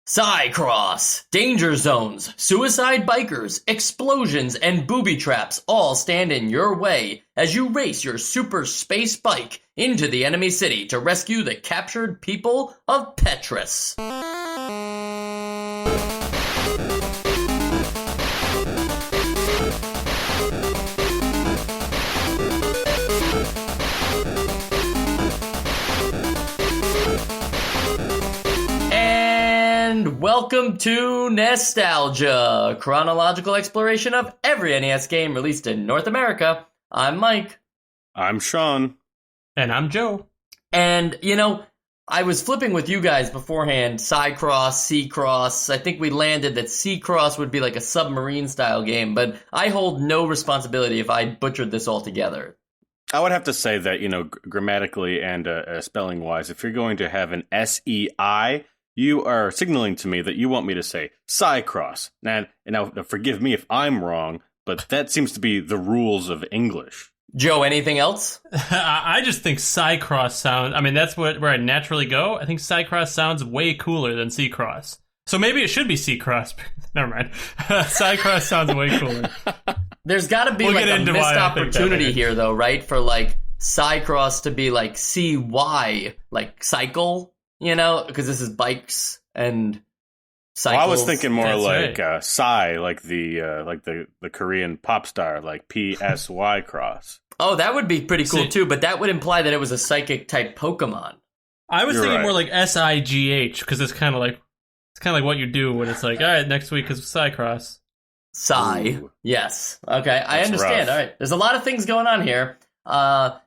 Seicross, danger zones, suicide bikers, explosions, and booby traps all stand in your way as you race your super space bike into the enemy city to rescue the captured people of Petras. And welcome to Nostalgia, a chronological exploration of every NES game released in North America. I'm Mike. I'm Sean. And I'm Joe. And, I was flipping with you guys beforehand, Seicross. I think we landed that Seicross would be like a submarine-style game, but I hold no responsibility if I butchered this altogether. I would have to say that, grammatically and spelling-wise, if you're going to have an S-E-I, you are signaling to me that you want me to say Seicross. Now, forgive me if I'm wrong, but that seems to be the rules of English. Joe, anything else? I just think Seicross sounds... that's where I naturally go. I think Seicross sounds way cooler than Seicross. So maybe it should be Seicross. Never mind. Seicross sounds way cooler. There's got to be a missed opportunity here, though, right? For Seicross to be C-Y, cycle, because this is bikes and cycles. Well, I was thinking more right. Psy, the Korean pop star, P-S-Y cross. Oh, that would be pretty cool, too, but that would imply that it was a psychic-type Pokemon. I was thinking more like S-I-G-H, because it's kind of like what you do when it's all right, next week is Seicross. Psy. Yes. Okay, I understand. Rough. All right. There's a lot of things going on here.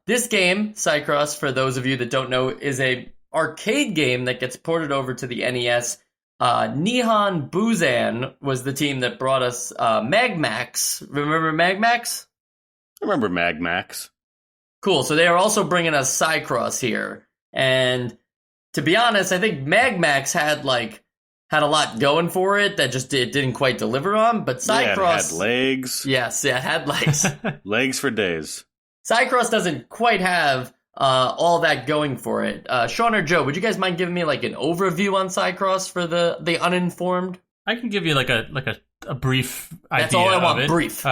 This game, Seicross, for those of you that don't know, is a arcade game that gets ported over to the NES. Nihon Busan was the team that brought us Magmax. Remember Magmax? I remember Magmax. Cool. So they are also bringing us Seicross here. And to be honest, I think Magmax had a lot going for it that just didn't quite deliver on. But Seicross... it had legs. Yes, it had legs. Legs for days. Seicross doesn't quite have all that going for it. Sean or Joe, would you guys mind giving me an overview on Seicross for the uninformed? I can give you a brief idea. That's all I want, of it. Brief.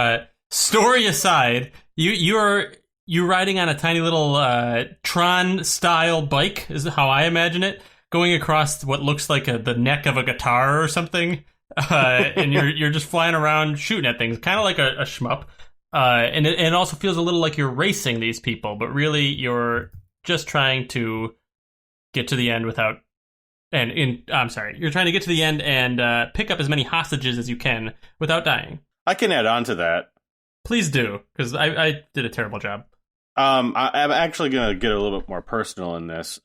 Story aside, you're riding on a tiny little Tron style bike, is how I imagine it, going across what looks like the neck of a guitar or something, and you're just flying around shooting at things, kind of like a shmup. And it also feels a little like you're racing these people, but really you're just trying to get to the end without... you're trying to get to the end and pick up as many hostages as you can without dying. I can add on to that. Please do, because I did a terrible job. I'm actually going to get a little bit more personal in this.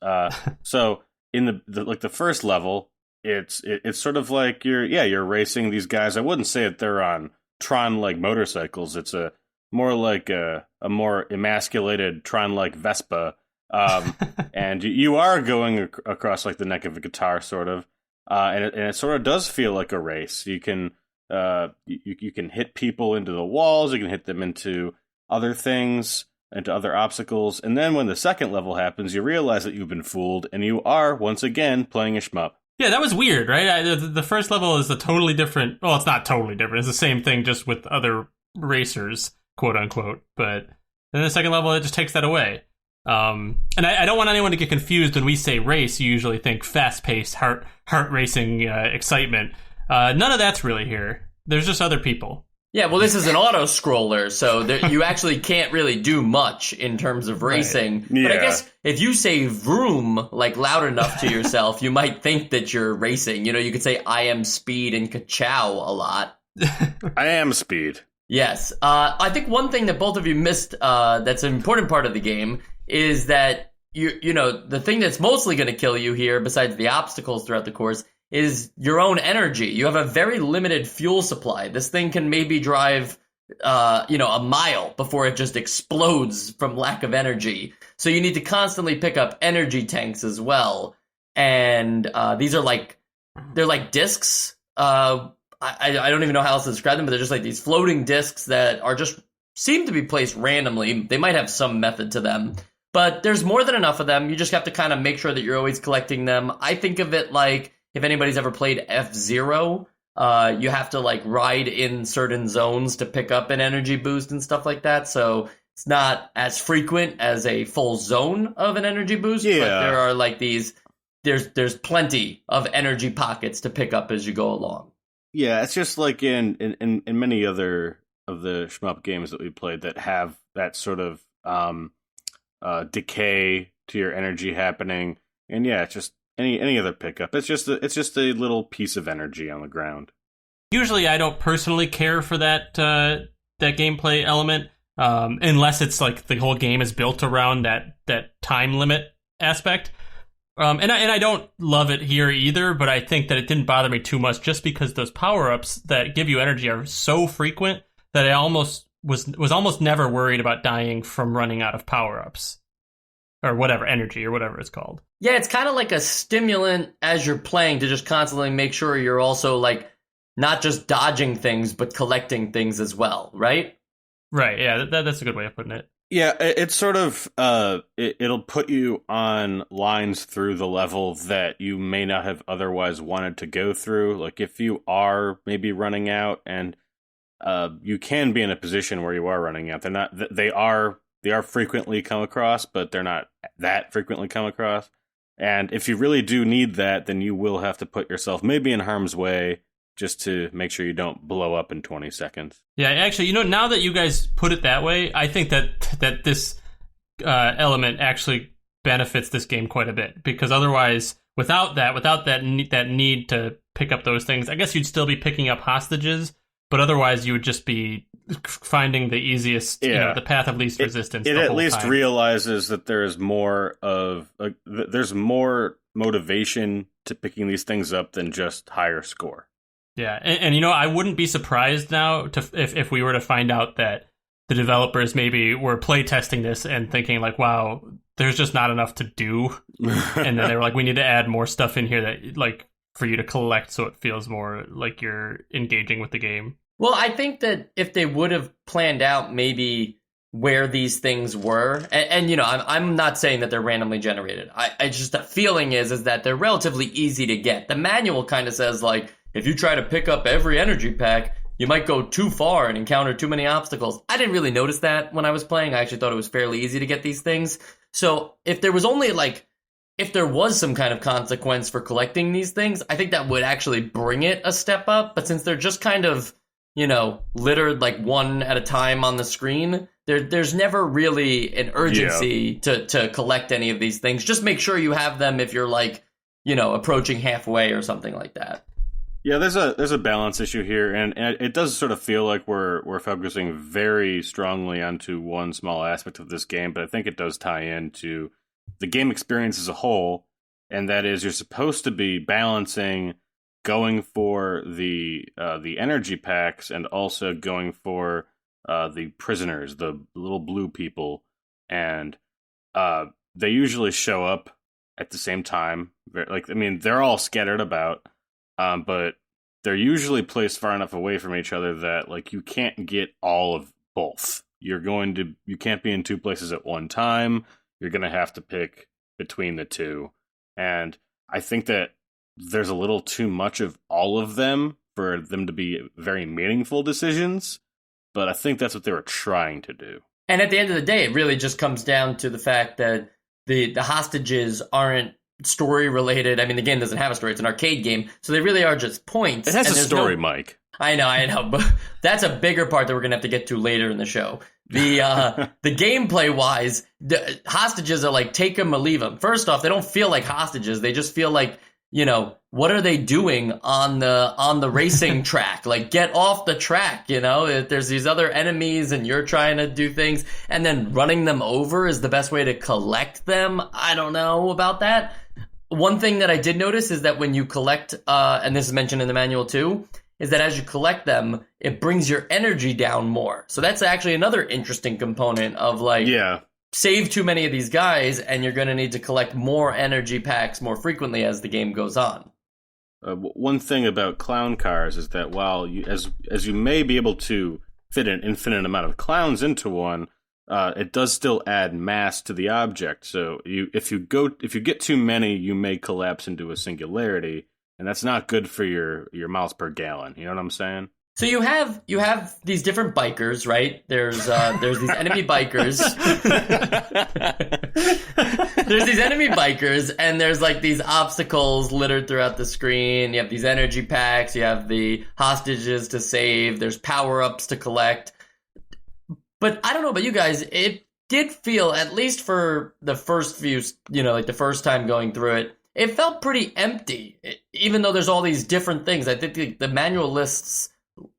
So in the first level, it's sort of like you're racing these guys. I wouldn't say that they're on Tron-like motorcycles. It's more like a more emasculated Tron-like Vespa. And you are going across the neck of a guitar, sort of. And it sort of does feel like a race. You can you can hit people into the walls. You can hit them into other things, into other obstacles. And then when the second level happens, you realize that you've been fooled, and you are once again playing a shmup. Yeah, that was weird, right? The first level is a totally different... Well, it's not totally different. It's the same thing, just with other racers, quote unquote. But then the second level, it just takes that away. And I don't want anyone to get confused when we say race. You usually think fast-paced, heart-racing excitement. None of that's really here. There's just other people. Yeah, well, this is an auto-scroller, so you actually can't really do much in terms of racing. Right. But I guess if you say vroom, loud enough to yourself, you might think that you're racing. You could say, I am speed and ka-chow a lot. I am speed. Yes. I think one thing that both of you missed that's an important part of the game is that, the thing that's mostly going to kill you here, besides the obstacles throughout the course, is your own energy. You have a very limited fuel supply. This thing can maybe drive, a mile before it just explodes from lack of energy. So you need to constantly pick up energy tanks as well. And these are they're like discs. I don't even know how else to describe them, but they're just these floating discs that are just seem to be placed randomly. They might have some method to them. But there's more than enough of them. You just have to kind of make sure that you're always collecting them. I think of it like if anybody's ever played F-Zero, you have to like ride in certain zones to pick up an energy boost and stuff like that. So it's not as frequent as a full zone of an energy boost, but there are like these, there's plenty of energy pockets to pick up as you go along. Yeah, it's just like in many other of the shmup games that we played that have that sort of decay to your energy happening, and yeah, it's just any other pickup. It's just a little piece of energy on the ground. Usually, I don't personally care for that gameplay element, unless it's like the whole game is built around that time limit aspect. And I don't love it here either, but I think that it didn't bother me too much just because those power-ups that give you energy are so frequent that I almost was almost never worried about dying from running out of power-ups. Or whatever, energy, or whatever it's called. Yeah, it's kind of like a stimulant as you're playing to just constantly make sure you're also, like, not just dodging things, but collecting things as well, right? Right, yeah, that's a good way of putting it. Yeah, it's sort of, it'll put you on lines through the level that you may not have otherwise wanted to go through. Like, if you are maybe running out, and you can be in a position where you are running out. They are frequently come across, but they're not that frequently come across. And if you really do need that, then you will have to put yourself maybe in harm's way just to make sure you don't blow up in 20 seconds. Yeah, actually, now that you guys put it that way, I think that this element actually benefits this game quite a bit, because otherwise, without that need to pick up those things, I guess you'd still be picking up hostages, but otherwise you would just be finding the easiest, the path of least resistance. It at least realizes that there's more motivation to picking these things up than just higher score. Yeah, and I wouldn't be surprised now if we were to find out that the developers maybe were playtesting this and thinking like, wow, there's just not enough to do, and then they were like, we need to add more stuff in here that like for you to collect so it feels more like you're engaging with the game. Well, I think that if they would have planned out maybe where these things were, and I'm not saying that they're randomly generated. I just, the feeling is that they're relatively easy to get. The manual kind of says like, if you try to pick up every energy pack, you might go too far and encounter too many obstacles. I didn't really notice that when I was playing. I actually thought it was fairly easy to get these things. So if there was some kind of consequence for collecting these things, I think that would actually bring it a step up. But since they're just kind of, littered like one at a time on the screen, there's never really an urgency to collect any of these things. Just make sure you have them if you're like, approaching halfway or something like that. Yeah, there's a balance issue here, and it does sort of feel like we're focusing very strongly onto one small aspect of this game, but I think it does tie into the game experience as a whole, and that is you're supposed to be balancing going for the energy packs and also going for the prisoners, the little blue people, and they usually show up at the same time. They're all scattered about. But they're usually placed far enough away from each other that like you can't get all of both. You can't be in two places at one time. You're going to have to pick between the two. And I think that there's a little too much of all of them for them to be very meaningful decisions. But I think that's what they were trying to do. And at the end of the day, it really just comes down to the fact that the hostages aren't story related. I mean, the game doesn't have a story. It's an arcade game. So they really are just points. It has a story, Mike. I know. But that's a bigger part that we're going to have to get to later in the show. The gameplay wise, the hostages are like, take them or leave them. First off, they don't feel like hostages. They just feel like, what are they doing on the racing track? Like, get off the track, If there's these other enemies and you're trying to do things, and then running them over is the best way to collect them. I don't know about that. One thing that I did notice is that when you collect, and this is mentioned in the manual too, is that as you collect them, it brings your energy down more. So that's actually another interesting component of like, save too many of these guys, and you're going to need to collect more energy packs more frequently as the game goes on. One thing about clown cars is that while as you may be able to fit an infinite amount of clowns into one, it does still add mass to the object. So if you get too many, you may collapse into a singularity, and that's not good for your miles per gallon. You know what I'm saying? So you have these different bikers, right? There's these enemy bikers. There's these enemy bikers, and there's like these obstacles littered throughout the screen. You have these energy packs. You have the hostages to save. There's power-ups to collect. But I don't know about you guys. It did feel, at least for the first few, like the first time going through it, it felt pretty empty. Even though there's all these different things. I think the manual lists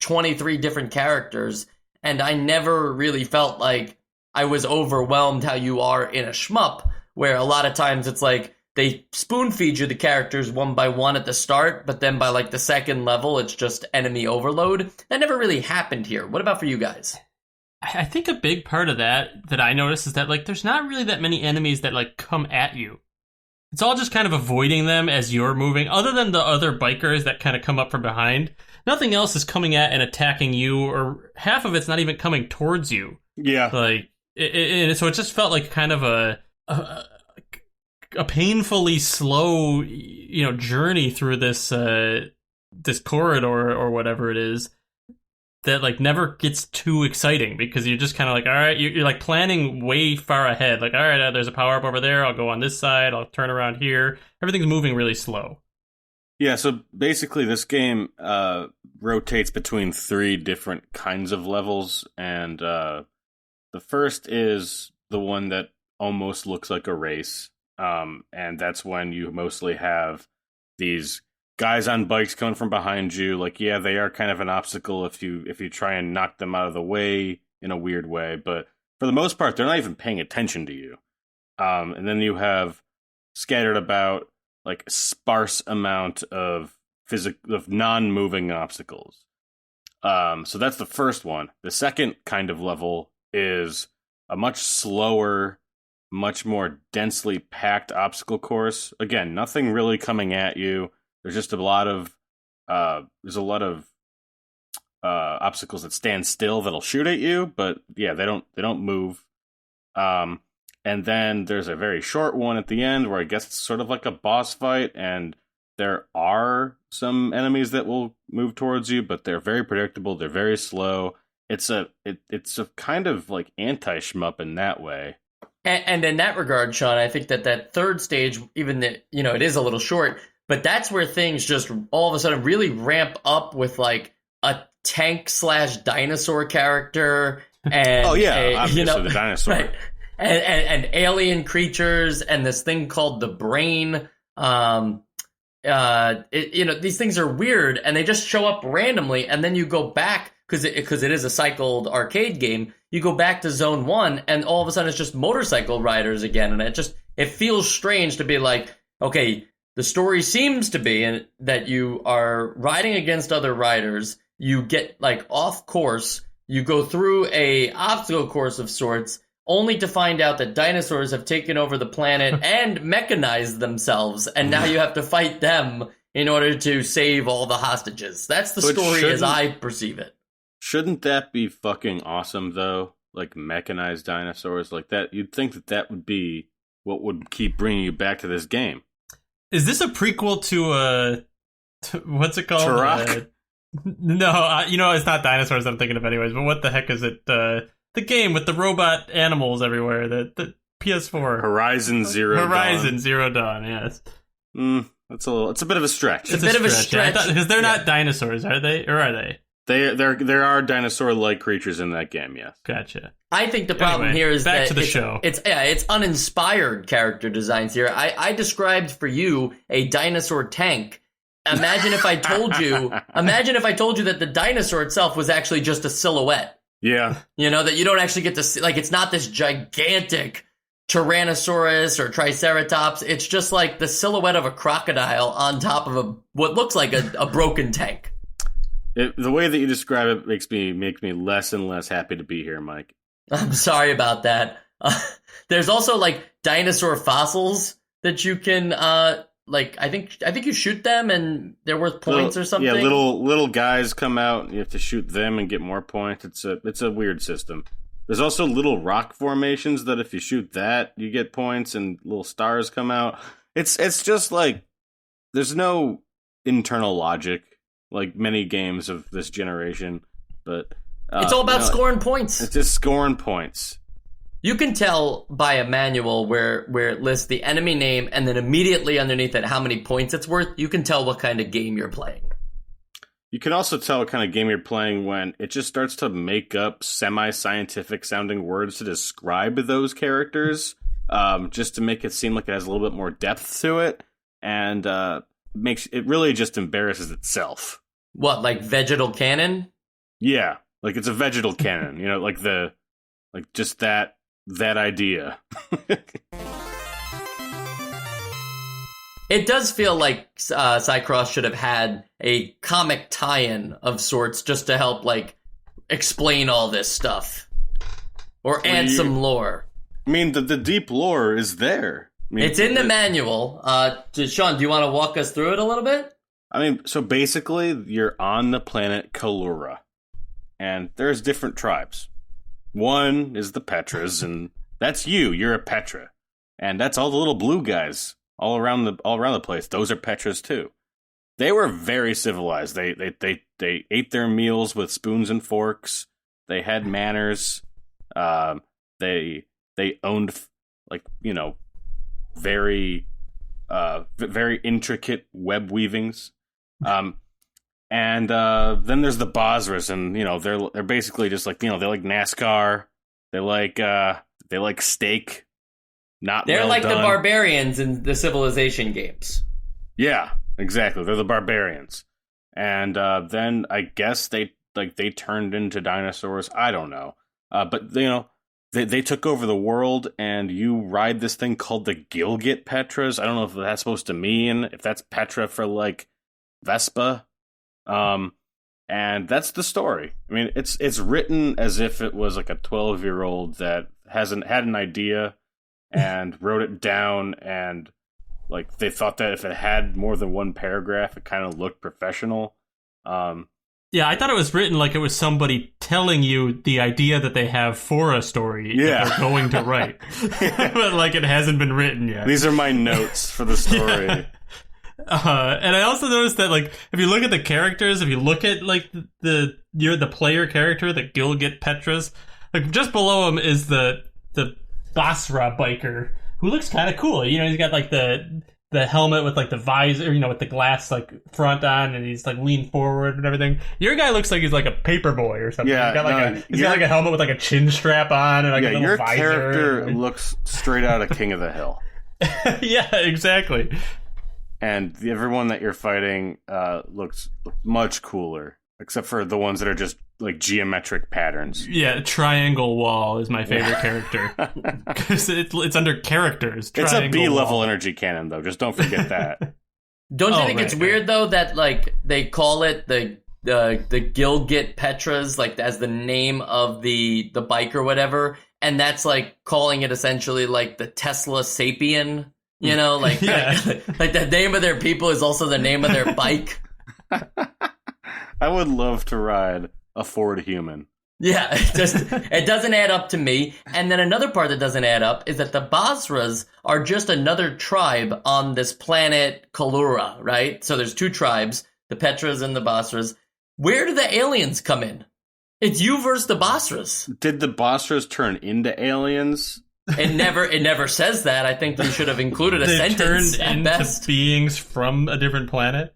23 different characters, and I never really felt like I was overwhelmed how you are in a shmup, where a lot of times it's like they spoon feed you the characters one by one at the start, but then by like the second level it's just enemy overload. That never really happened here. What about for you guys? I think a big part of that I noticed is that like there's not really that many enemies that like come at you. It's all just kind of avoiding them as you're moving, other than the other bikers that kind of come up from behind. Nothing else is coming at and attacking you, or half of it's not even coming towards you. Yeah. Like, so it just felt like kind of a painfully slow, journey through this this corridor or whatever it is that like never gets too exciting, because you're just kind of like, all right, you're like planning way far ahead. Like, all right, there's a power up over there. I'll go on this side. I'll turn around here. Everything's moving really slow. Yeah, so basically this game rotates between 3 different kinds of levels, and the first is the one that almost looks like a race, and that's when you mostly have these guys on bikes coming from behind you. Like, yeah, they are kind of an obstacle if you try and knock them out of the way in a weird way, but for the most part, they're not even paying attention to you. And then you have scattered about like a sparse amount of non-moving obstacles. So that's the first one. The second kind of level is a much slower, much more densely packed obstacle course. Again, nothing really coming at you. There's just a lot of obstacles that stand still that'll shoot at you, but yeah, they don't move. And then there's a very short one at the end where I guess it's sort of like a boss fight, and there are some enemies that will move towards you, but they're very predictable. They're very slow. It's a kind of like anti-shmup in that way. And in that regard, Sean, I think that third stage, even that, it is a little short, but that's where things just all of a sudden really ramp up with like a tank / dinosaur character. And obviously the dinosaur. Right. And alien creatures and this thing called the brain. These things are weird and they just show up randomly, and then you go back because it is a cycled arcade game. You go back to Zone 1 and all of a sudden it's just motorcycle riders again, and it feels strange to be like, okay, the story seems to be that you are riding against other riders. You get like off course. You go through a obstacle course of sorts, only to find out that dinosaurs have taken over the planet and mechanized themselves, and now you have to fight them in order to save all the hostages. That's the story as I perceive it. Shouldn't that be fucking awesome, though? Like, mechanized dinosaurs like that? You'd think that would be what would keep bringing you back to this game. Is this a prequel to what's it called? Turok? No, it's not dinosaurs I'm thinking of anyways, but what the heck is it? The game with the robot animals everywhere, the PS4. Horizon Zero Dawn, yes. It's a bit of a stretch. It's a bit of a stretch. Because they're not dinosaurs, are they? Or are they? There are dinosaur-like creatures in that game, yes. Gotcha. I think the problem here is back that to the show. It's uninspired character designs here. I described for you a dinosaur tank. Imagine if I told you that the dinosaur itself was actually just a silhouette. Yeah. That you don't actually get to see, like, it's not this gigantic Tyrannosaurus or Triceratops. It's just like the silhouette of a crocodile on top of what looks like a broken tank. The way that you describe it makes me less and less happy to be here, Mike. I'm sorry about that. There's also like dinosaur fossils that you can I think you shoot them and they're worth points or something. Yeah, little guys come out and you have to shoot them and get more points. It's a weird system. There's also little rock formations that if you shoot that, you get points, and little stars come out. It's just like there's no internal logic, like many games of this generation. But it's all about scoring points. It's just scoring points. You can tell by a manual where it lists the enemy name and then immediately underneath it how many points it's worth. You can tell what kind of game you're playing. You can also tell what kind of game you're playing when it just starts to make up semi-scientific sounding words to describe those characters, just to make it seem like it has a little bit more depth to it, and makes it really just embarrasses itself. What, like vegetal cannon? Yeah, like it's a vegetal cannon. You know, like just that idea. It does feel like Seicross should have had a comic tie-in of sorts just to help, like, explain all this stuff. Or add some lore. I mean, the deep lore is there. I mean, it's in the manual. Sean, do you want to walk us through it a little bit? I mean, so basically, you're on the planet Colura. And there's different tribes. One is the Petras, and that's you. You're a Petra. And that's all the little blue guys. All around the place. Those are Petras too. They were very civilized. They ate their meals with spoons and forks. They had manners. They owned, like, you know, very intricate web weavings. And then there's the Basrahs, and you know they're basically just like, you know, they like NASCAR. They like steak. They're well like done. the barbarians in the Civilization games. Yeah, exactly. They're the barbarians. And then I guess they turned into dinosaurs. I don't know. But you know, they took over the world, and you ride this thing called the Gilgitt Petras. I don't know if that's supposed to mean, if that's Petra for like Vespa. And that's the story. I mean, it's written as if it was like a 12-year-old that had an idea and wrote it down, and like they thought that if it had more than one paragraph, it kind of looked professional. Yeah, I thought it was written like it was somebody telling you the idea that they have for a story that they're going to write. But like it hasn't been written yet. These are my notes for the story. Yeah. And I also noticed that, like, if you look at the characters, if you look at like the player character, the Gilgitt Petras, like just below him is the Basrah biker, who looks kind of cool. You know, he's got like the helmet with like the visor, you know, with the glass like front on, and he's like leaned forward and everything. Your guy looks like he's like a paper boy or something. Yeah, he's got like a helmet with like a chin strap on and like a little your visor. Character looks straight out of King of the Hill. Yeah, exactly. And everyone that you're fighting looks much cooler, except for the ones that are just like geometric patterns. Yeah, Triangle Wall is my favorite character. Because it's under characters. It's a B-level energy cannon, though. Just don't forget that. Don't you think it's weird, though, that like they call it the Gilgitt Petras, like as the name of the bike or whatever, and that's like calling it essentially like the Tesla Sapien. You know, like like the name of their people is also the name of their bike. I would love to ride a Ford Human. Yeah, it doesn't add up to me. And then another part that doesn't add up is that the Basrahs are just another tribe on this planet Colura, right? So there's two tribes, the Petras and the Basrahs. Where do the aliens come in? It's you versus the Basrahs. Did the Basrahs turn into aliens? It never says that. I think they should have included a sentence turned at into best. beings from a different planet.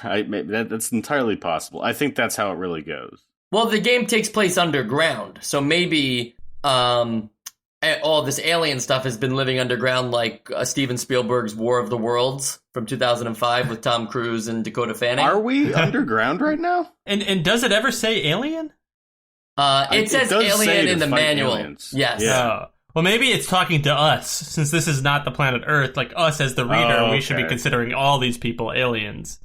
That's entirely possible. I think that's how it really goes. Well, the game takes place underground, so maybe all this alien stuff has been living underground, like Steven Spielberg's War of the Worlds from 2005 with Tom Cruise and Dakota Fanning. Are we underground right now? And does it ever say alien? It says alien in the manual. Aliens. Yes. Yeah. Well, maybe it's talking to us, since this is not the planet Earth. Like us as the reader, we should be considering all these people aliens.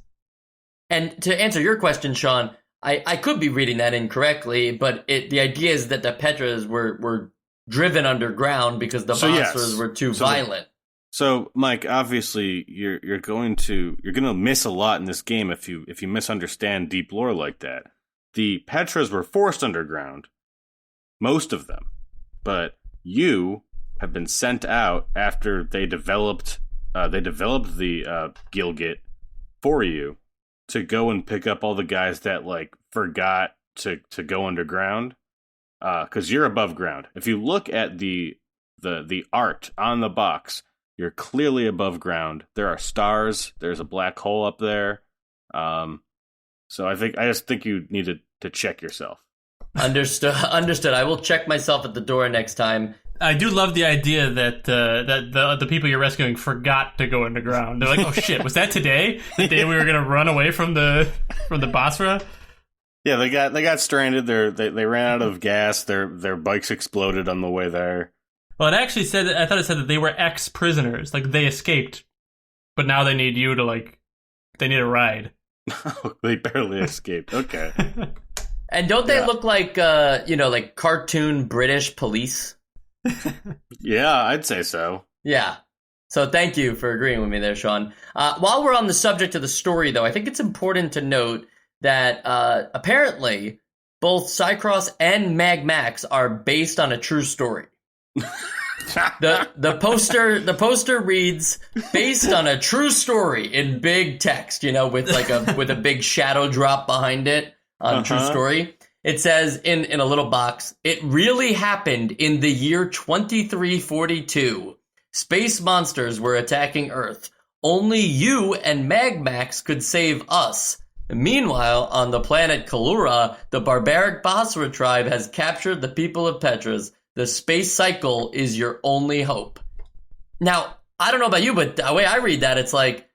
And to answer your question, Sean, I could be reading that incorrectly, but the idea is that the Petras were driven underground because the Basrahs were too violent. So, Mike, obviously, you're going to miss a lot in this game if you misunderstand deep lore like that. The Petras were forced underground, most of them, but you have been sent out after they developed the Gilgitt for you, to go and pick up all the guys that like forgot to go underground, because you're above ground. If you look at the art on the box, you're clearly above ground. There are stars. There's a black hole up there. So I just think you need to check yourself. Understood. I will check myself at the door next time. I do love the idea that the people you're rescuing forgot to go underground. They're like, oh shit, was that today? The day we were gonna run away from the Basrah? Yeah, they got stranded. They ran out of gas. Their bikes exploded on the way there. Well, I thought it said that they were ex-prisoners, like they escaped, but now they need you to they need a ride. They barely escaped. Okay. And don't they look like like cartoon British police? Yeah, I'd say so. Yeah. So thank you for agreeing with me there, Sean. While we're on the subject of the story, though, I think it's important to note that apparently both Seicross and Mag Max are based on a true story. The poster reads based on a true story in big text, with with a big shadow drop behind it on true story. It says in a little box, it really happened in the year 2342. Space monsters were attacking Earth. Only you and Mag Max could save us. Meanwhile, on the planet Colura, the barbaric Basrah tribe has captured the people of Petras. The space cycle is your only hope. Now, I don't know about you, but the way I read that, it's like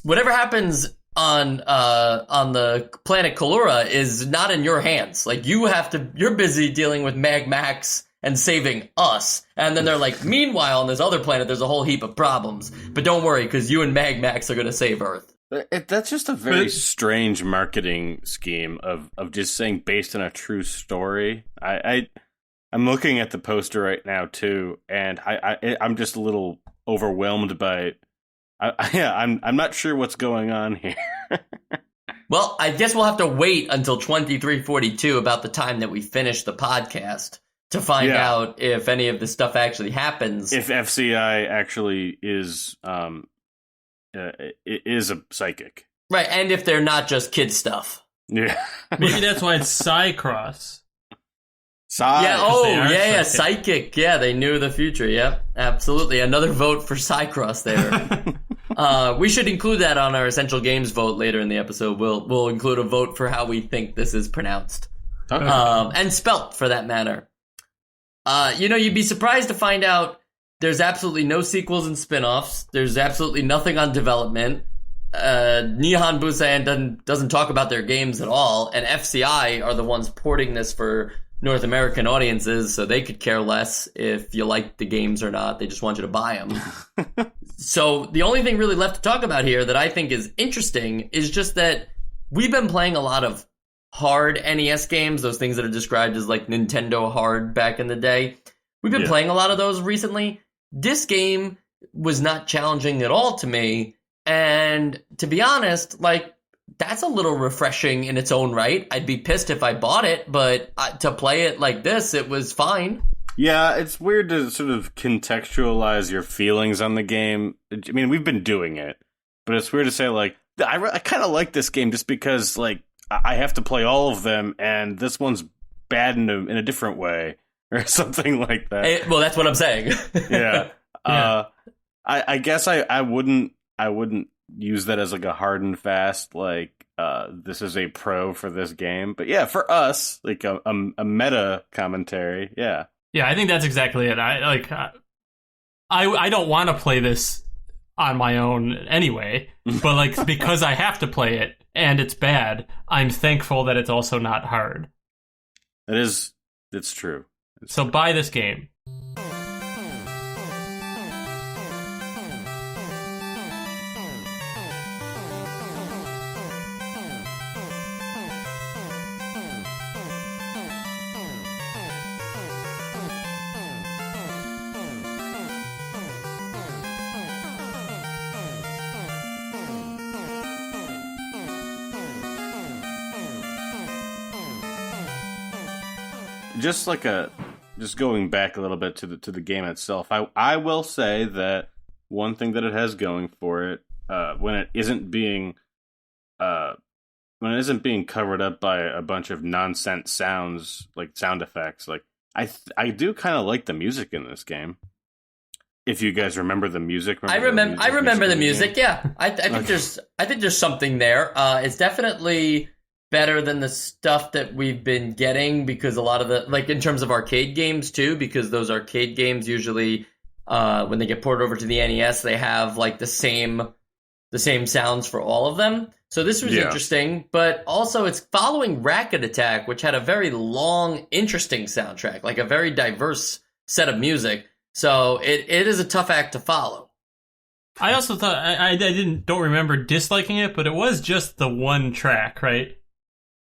whatever happens on the planet Colura is not in your hands. Like you're busy dealing with Mag Max and saving us. And then they're like, meanwhile, on this other planet, there's a whole heap of problems. But don't worry, because you and Mag Max are going to save Earth. That's just a very strange marketing scheme of just saying based on a true story. I'm looking at the poster right now too, and I'm just a little overwhelmed by it. I'm not sure what's going on here. Well, I guess we'll have to wait until 2342, about the time that we finish the podcast, to find out if any of this stuff actually happens. If FCI actually is a psychic. Right, and if they're not just kid stuff. Yeah. Maybe that's why it's Seicross. Psychic. Yeah, they knew the future. Yep, absolutely. Another vote for Seicross there. We should include that on our Essential Games vote later in the episode. We'll include a vote for how we think this is pronounced. Okay. And spelt, for that matter. You'd be surprised to find out there's absolutely no sequels and spin-offs. There's absolutely nothing on development. Nihon Busan doesn't talk about their games at all, and FCI are the ones porting this for North American audiences, so they could care less if you like the games or not. They just want you to buy them. So the only thing really left to talk about here that I think is interesting is just that we've been playing a lot of hard NES games, those things that are described as like Nintendo hard back in the day. We've been playing a lot of those recently. This game was not challenging at all to me, and to be honest, that's a little refreshing in its own right. I'd be pissed if I bought it, but to play it like this, it was fine. Yeah, it's weird to sort of contextualize your feelings on the game. I mean, we've been doing it, but it's weird to say, I kind of like this game just because, I have to play all of them, and this one's bad in a different way, or something like that. Well, that's what I'm saying. Yeah. I guess I wouldn't use that as a hard and fast this is a pro for this game, but yeah, for us, a meta commentary. Yeah I think that's exactly it. I don't want to play this on my own anyway, but because I have to play it and it's bad, I'm thankful that it's also not hard. It's true. So buy this game. Just going back a little bit to the game itself, I will say that one thing that it has going for it, when it isn't being when it isn't being covered up by a bunch of nonsense sounds, like sound effects, like I do kind of like the music in this game. If you guys remember the music, I remember the music. Yeah, I think there's something there. It's definitely better than the stuff that we've been getting, because a lot of the, like in terms of arcade games too, because those arcade games usually when they get ported over to the NES, they have like the same sounds for all of them. So this was interesting, but also it's following Racket Attack, which had a very long, interesting soundtrack, like a very diverse set of music. So it is a tough act to follow. I also thought I don't remember disliking it, but it was just the one track, right?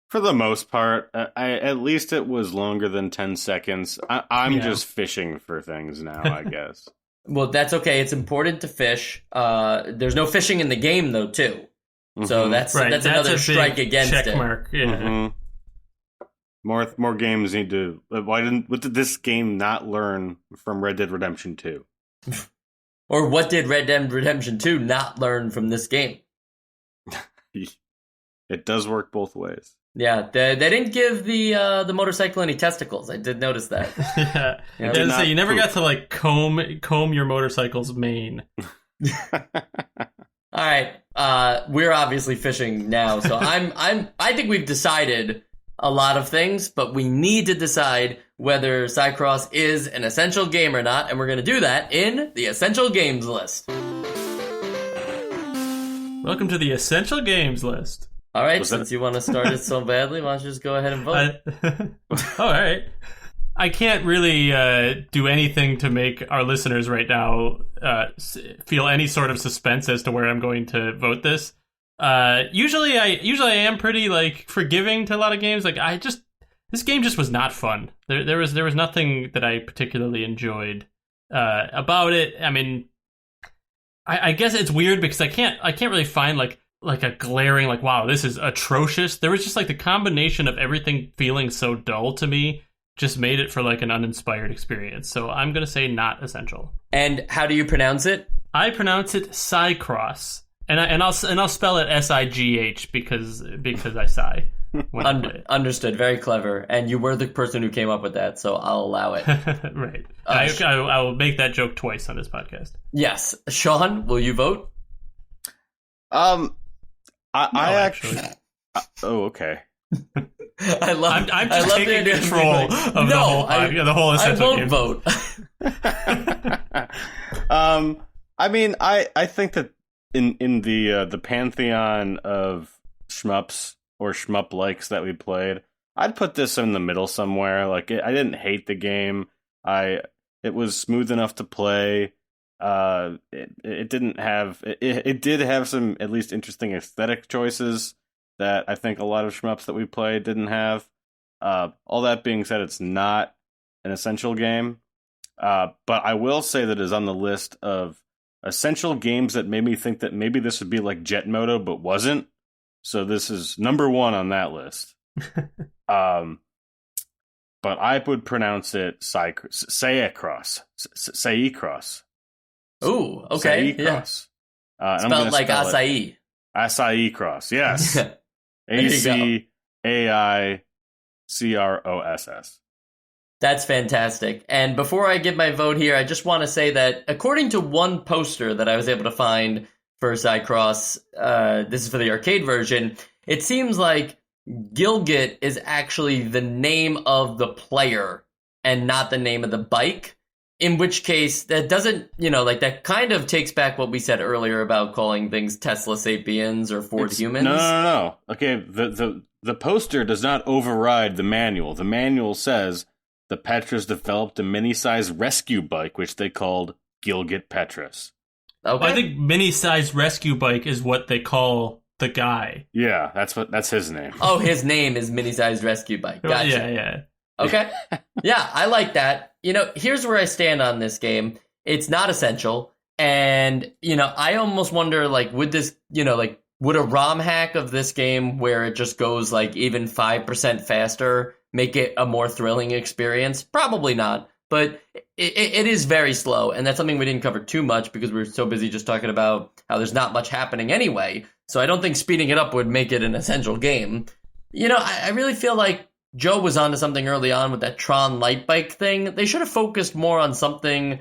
For the most part, at least it was longer than 10 seconds. I'm just fishing for things now, I guess. Well, that's okay. It's important to fish. There's no fishing in the game, though, too. Mm-hmm. So that's another strike against check it. Mark. Yeah. Mm-hmm. More games need to. What did this game not learn from Red Dead Redemption 2? Or what did Red Dead Redemption 2 not learn from this game? It does work both ways. Yeah, they didn't give the motorcycle any testicles. I did notice that. Yeah, you never got to like comb your motorcycle's mane. All right, we're obviously fishing now, so I think we've decided a lot of things, but we need to decide whether Seicross is an essential game or not, and we're going to do that in the Essential Games list. Welcome to the Essential Games list. All right, since you want to start it so badly, why don't you just go ahead and vote? All right. I can't really do anything to make our listeners right now feel any sort of suspense as to where I'm going to vote this. Usually I am pretty like forgiving to a lot of games. Like this game just was not fun. There was nothing that I particularly enjoyed about it. I mean, I guess it's weird because I can't really find like a glaring like, wow, this is atrocious. There was just like the combination of everything feeling so dull to me just made it for like an uninspired experience. So I'm gonna say not essential. And how do you pronounce it? I pronounce it Seicross, and I'll spell it Sigh because I sigh. Understood. Very clever. And you were the person who came up with that, so I'll allow it. Right. I will make that joke twice on this podcast. Yes. Sean, will you vote? I actually. Oh, okay. I'm just taking control of the whole essential game. I won't vote. I mean, I think that in the pantheon of shmups or shmup likes that we played, I'd put this in the middle somewhere. Like I didn't hate the game. It was smooth enough to play. It did have some at least interesting aesthetic choices that I think a lot of shmups that we played didn't have. All that being said, it's not an essential game. But I will say that it is on the list of essential games that made me think that maybe this would be like Jet Moto, but wasn't. So this is number 1 on that list. But I would pronounce it Seicross. Seicross. Ooh, okay. Seicross. Yeah. Spelled like acai. Seicross, yes. ACAICROSS. That's fantastic. And before I give my vote here, I just want to say that according to one poster that I was able to find for Seicross, this is for the arcade version, it seems like Gilgitt is actually the name of the player and not the name of the bike. In which case, that doesn't, that kind of takes back what we said earlier about calling things Tesla Sapiens or Ford Humans. No. Okay, the poster does not override the manual. The manual says the Petras developed a mini-sized rescue bike, which they called Gilgitt Petras. Okay. I think mini-sized rescue bike is what they call the guy. Yeah, that's his name. Oh, his name is mini-sized rescue bike. Gotcha. Yeah. Okay. Yeah, I like that. Here's where I stand on this game. It's not essential. And, I almost wonder, like, would this, would a ROM hack of this game where it just goes, like, even 5% faster make it a more thrilling experience? Probably not. But it is very slow. And that's something we didn't cover too much because we were so busy just talking about how there's not much happening anyway. So I don't think speeding it up would make it an essential game. You know, I really feel like Joe was onto something early on with that Tron light bike thing. They should have focused more on something,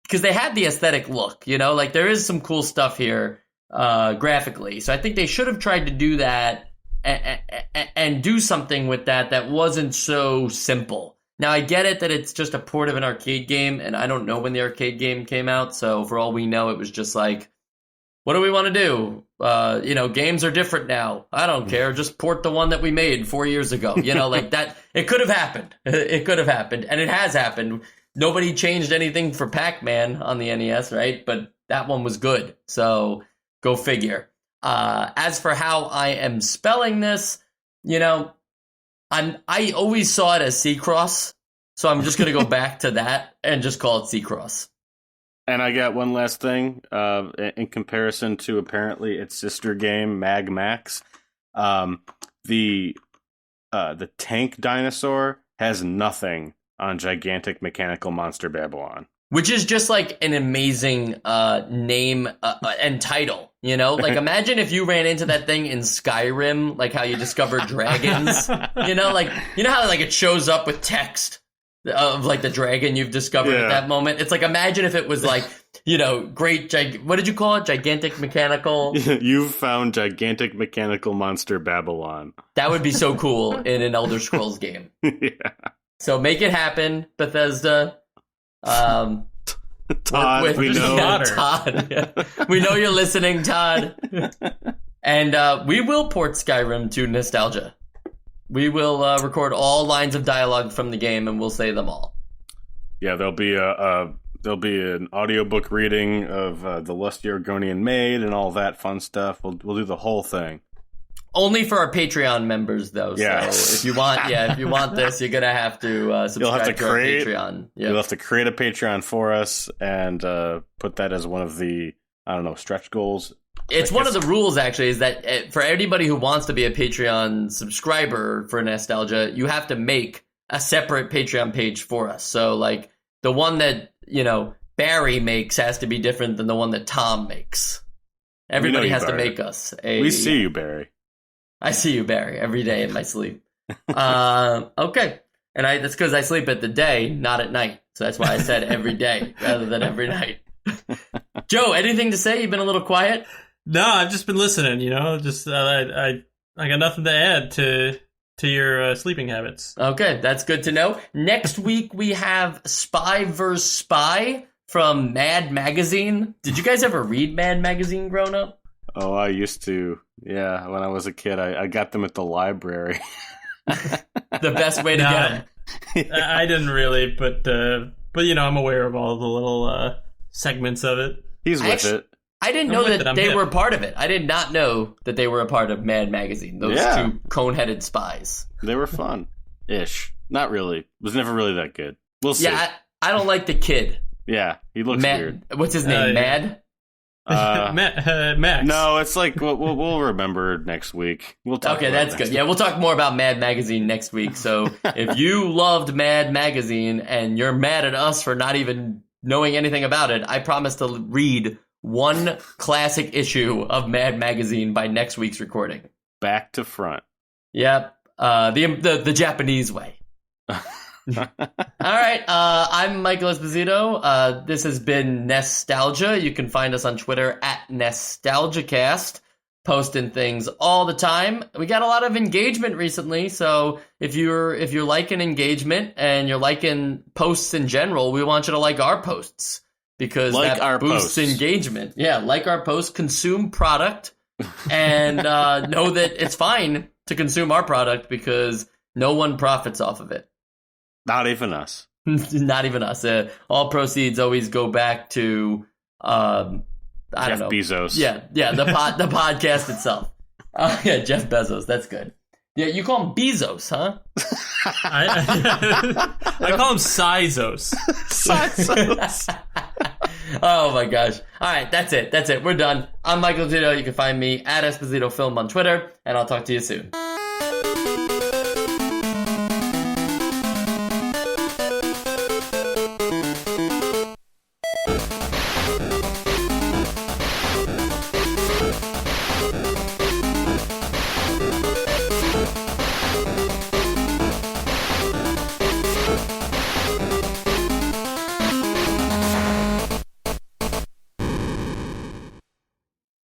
because they had the aesthetic look, you know, like there is some cool stuff here graphically. So I think they should have tried to do that and do something with that wasn't so simple. Now, I get it that it's just a port of an arcade game, and I don't know when the arcade game came out, so for all we know, it was just like, what do we want to do? You know, games are different now. I don't care. Just port the one that we made 4 years ago. You know, like that. It could have happened. It could have happened, and it has happened. Nobody changed anything for Pac-Man on the NES, right? But that one was good, so go figure. As for how I am spelling this, you know, I always saw it as Seicross, so I'm just going to go back to that and just call it Seicross. And I got one last thing. In comparison to apparently its sister game, Mag Max, the tank dinosaur has nothing on Gigantic Mechanical Monster Babylon. Which is just like an amazing name and title, you know? Like, imagine if you ran into that thing in Skyrim, like how you discover dragons, you know? Like, you know how like it shows up with text of like the dragon you've discovered at that moment? It's like, imagine if it was like, you know, what did you call it? Gigantic Mechanical? You've found Gigantic Mechanical Monster Babylon. That would be so cool in an Elder Scrolls game. Yeah. So make it happen, Bethesda. Todd, we know. Yeah, Todd. Yeah. We know you're listening, Todd. And we will port Skyrim to nostalgia. We will record all lines of dialogue from the game, and we'll say them all. Yeah, there'll be an audiobook reading of The Lusty Argonian Maid and all that fun stuff. We'll do the whole thing. Only for our Patreon members, though. Yeah. So if you want this, you're gonna have to subscribe to our Patreon. Yep. You'll have to create a Patreon for us and put that as one of the, I don't know, stretch goals. It's one of the rules, actually, is that for anybody who wants to be a Patreon subscriber for Nostalgia, you have to make a separate Patreon page for us. So, like, the one that, you know, Barry makes has to be different than the one that Tom makes. Everybody has to make us a... We see you, Barry. I see you, Barry, every day in my sleep. Okay. And that's because I sleep at the day, not at night. So that's why I said every day rather than every night. Joe, anything to say? You've been a little quiet? No, I've just been listening, you know. Just I got nothing to add to your sleeping habits. Okay, that's good to know. Next week we have Spy vs. Spy from Mad Magazine. Did you guys ever read Mad Magazine growing up? Oh, I used to. Yeah, when I was a kid, I got them at the library. The best way to get them. I didn't really, but you know, I'm aware of all the little segments of it. He's with it. I didn't know that they were a part of it. I did not know that they were a part of Mad Magazine. Those two cone-headed spies. They were fun-ish. Not really. It was never really that good. We'll see. Yeah, I don't like the kid. Yeah, he looks weird. What's his name? Mad? Max. No, it's like we'll remember next week. We'll talk. Okay, that's good. Yeah, we'll talk more about Mad Magazine next week. So if you loved Mad Magazine and you're mad at us for not even knowing anything about it, I promise to read one classic issue of Mad Magazine by next week's recording. Back to front. Yep. The Japanese way. All right, I'm Michael Esposito. This has been Nostalgia. You can find us on Twitter at NostalgiaCast, posting things all the time. We got a lot of engagement recently, so if you're liking engagement and you're liking posts in general, we want you to like our posts because that boosts engagement. Yeah, like our posts, consume product, and know that it's fine to consume our product because no one profits off of it. Not even us. Not even us. All proceeds always go back to I don't know. Bezos. Yeah, the podcast itself. Yeah, Jeff Bezos. That's good. Yeah, you call him Bezos, huh? I call him Sizos. Sizos. Oh my gosh. All right, that's it. We're done. I'm Michael Esposito. You can find me at Esposito Film on Twitter, and I'll talk to you soon.